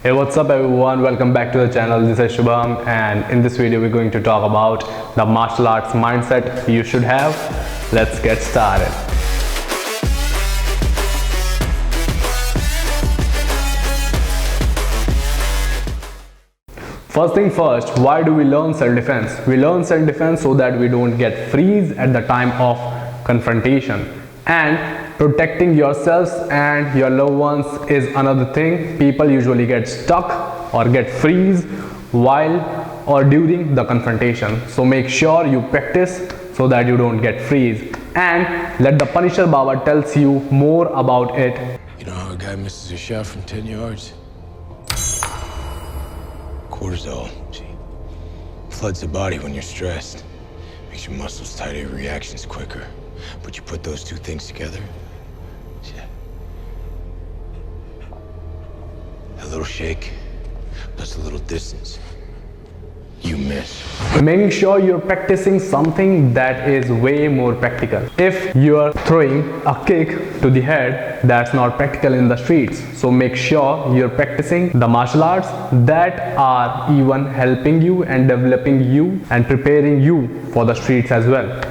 Hey, what's up everyone, welcome back to the channel. This is Shubham, and in this video we're going to talk about the martial arts mindset you should have. Let's get started. First thing first, why do we learn self-defense? We learn self-defense so that we don't get freeze at the time of confrontation. And protecting yourselves and your loved ones is another thing. People usually get stuck or get freeze while or during the confrontation. So make sure you practice so that you don't get freeze. And let the Punisher Baba tells you more about it. You know how a guy misses a shot from 10 yards? Cortisol, see, floods the body when you're stressed. Makes your muscles tighter, your reactions quicker. But you put those two things together, yeah. A little shake, plus a little distance. You miss. Making sure you're practicing something that is way more practical. If you're throwing a kick to the head, that's not practical in the streets. So make sure you're practicing the martial arts that are even helping you and developing you and preparing you for the streets as well.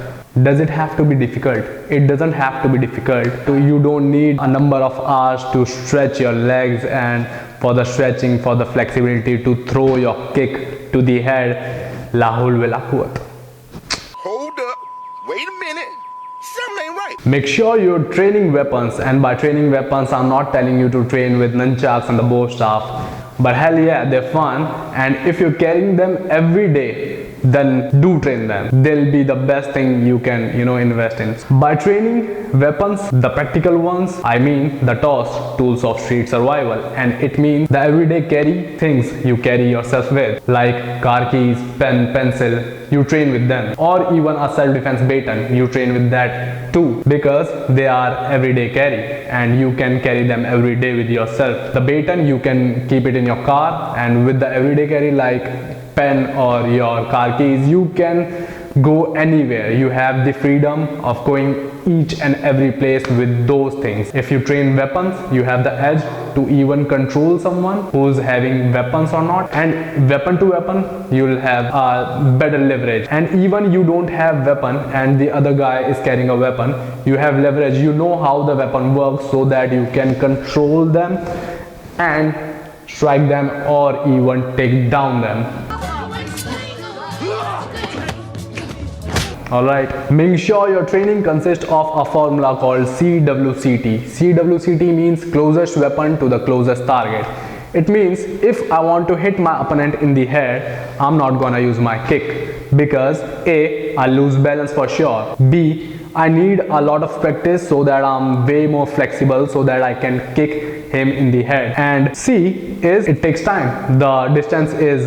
Does it have to be difficult? It doesn't have to be difficult. You don't need a number of hours to stretch your legs and for the stretching, for the flexibility to throw your kick to the head. Lahul wala quwwat. Hold up, wait a minute, something ain't right. Make sure you're training weapons, and by training weapons I'm not telling you to train with nunchucks and the bow staff, but hell yeah, they're fun, and if you're carrying them every day, then do train them. They'll be the best thing you can invest in. By training weapons, the practical ones, I mean the TOS, tools of street survival, and it means the everyday carry things you carry yourself with, like car keys, pen, pencil, you train with them, or even a self-defense baton, you train with that too, because they are everyday carry and you can carry them every day with yourself. The baton, you can keep it in your car, and with the everyday carry like pen or your car keys, you can go anywhere. You have the freedom of going each and every place with those things. If you train weapons, you have the edge to even control someone who's having weapons or not, and weapon to weapon you'll have a better leverage. And even you don't have weapon and the other guy is carrying a weapon, you have leverage. You know how the weapon works so that you can control them and strike them or even take down them. Alright, make sure your training consists of a formula called CWCT. CWCT means closest weapon to the closest target. It means if I want to hit my opponent in the head, I'm not gonna use my kick because A, I'll lose balance for sure. B, I need a lot of practice so that I'm way more flexible so that I can kick him in the head. And C is it takes time. The distance is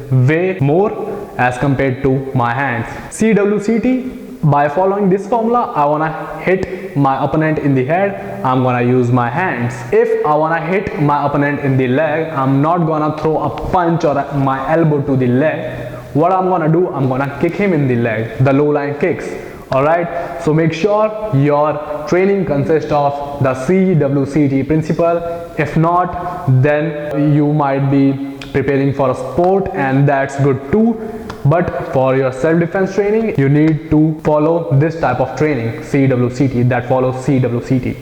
way more as compared to my hands. CWCT, by following this formula, I wanna hit my opponent in the head, I'm gonna use my hands. If I wanna hit my opponent in the leg, I'm not gonna throw a punch or my elbow to the leg. What I'm gonna do, I'm gonna kick him in the leg, the low line kicks. Alright, so make sure your training consists of the CWCT principle. If not, then you might be preparing for a sport, and that's good too. But for your self-defense training, you need to follow this type of training, CWCT, that follows CWCT.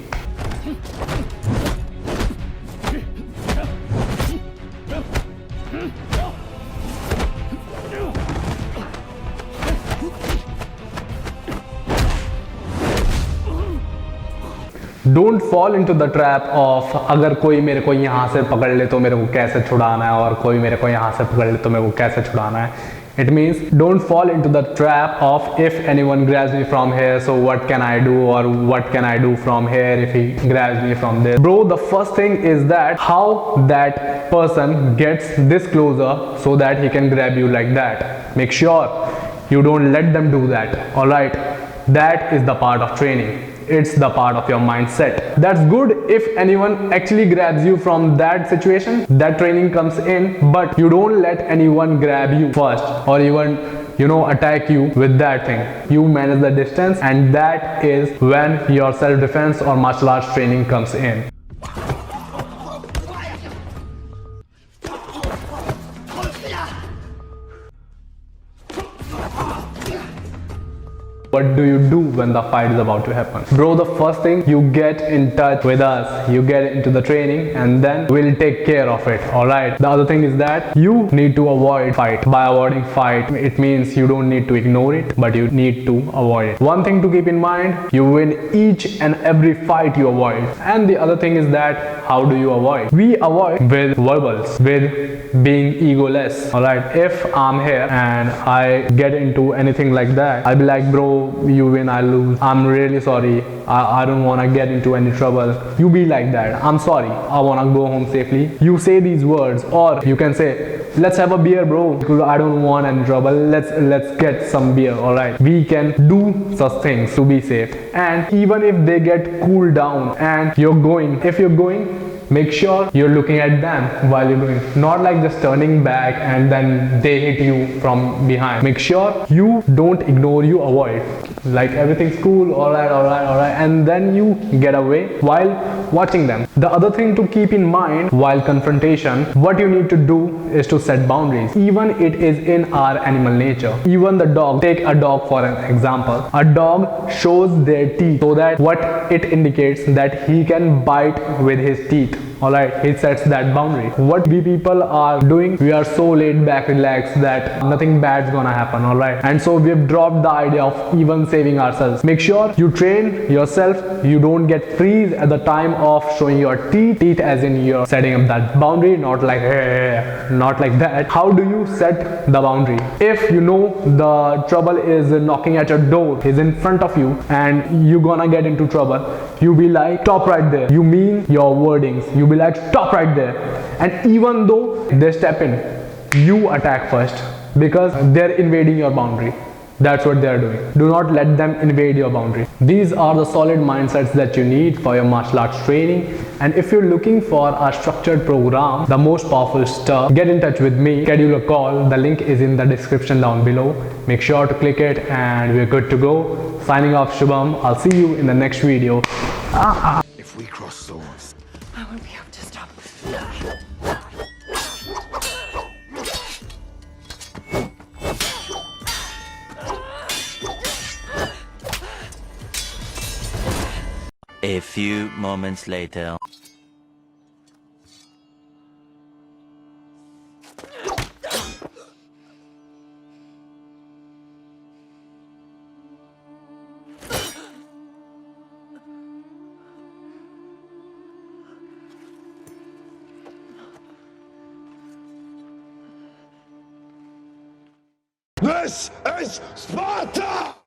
Don't fall into the trap of अगर कोई मेरे को यहाँ से पकड़ ले तो मेरे को कैसे छुड़ाना है, और कोई मेरे को यहाँ से पकड़ ले तो मेरे को कैसे छुड़ाना है. It means don't fall into the trap of if anyone grabs me from here, so what can I do, or what can I do from here if he grabs me from there. Bro, the first thing is that how that person gets this closer so that he can grab you like that. Make sure you don't let them do that. Alright, that is the part of training. It's the part of your mindset. That's good if anyone actually grabs you from that situation, that training comes in, but you don't let anyone grab you first or even attack you with that thing. You manage the distance, and that is when your self-defense or martial arts training comes in. What do you do when the fight is about to happen? Bro, the first thing, you get in touch with us, you get into the training, and then we'll take care of it. Alright. The other thing is that you need to avoid fight. By avoiding fight, it means you don't need to ignore it, but you need to avoid it. One thing to keep in mind, you win each and every fight you avoid. And the other thing is that how do you avoid? We avoid with verbals, with being egoless. Alright, if I'm here and I get into anything like that, I'll be like, bro, you win, I lose, I'm really sorry, I don't want to get into any trouble. You be like that, I'm sorry, I want to go home safely. You say these words, or you can say, let's have a beer, bro, because I don't want any trouble, let's get some beer. Alright, we can do such things to be safe. And even if they get cooled down and you're going, if you're going, make sure you're looking at them while you're going, not like just turning back and then they hit you from behind. Make sure you don't ignore, you avoid, like everything's cool, alright, and then you get away while watching them. The other thing to keep in mind while confrontation, what you need to do is to set boundaries. Even it is in our animal nature. Even the dog, take a dog for an example. A dog shows their teeth so that what it indicates that he can bite with his teeth. Alright, he sets that boundary. What we people are doing, we are so laid back, relaxed that nothing bad's gonna happen. Alright, and so we've dropped the idea of even saving ourselves. Make sure you train yourself, you don't get freeze at the time of showing your teeth as in you're setting up that boundary, not like not like that. How do you set the boundary? If you know the trouble is knocking at your door, is in front of you, and you're gonna get into trouble, you be like, stop right there. You mean your wordings. You be like, stop right there. And even though they step in, you attack first because they're invading your boundary. That's what they're doing. Do not let them invade your boundary. These are the solid mindsets that you need for your martial arts training. And if you're looking for a structured program, the most powerful stuff, get in touch with me, schedule a call. The link is in the description down below. Make sure to click it and we're good to go. Signing off, Shubham. I'll see you in the next video. If we cross swords, I won't be able to stop. A few moments later. this is Sparta!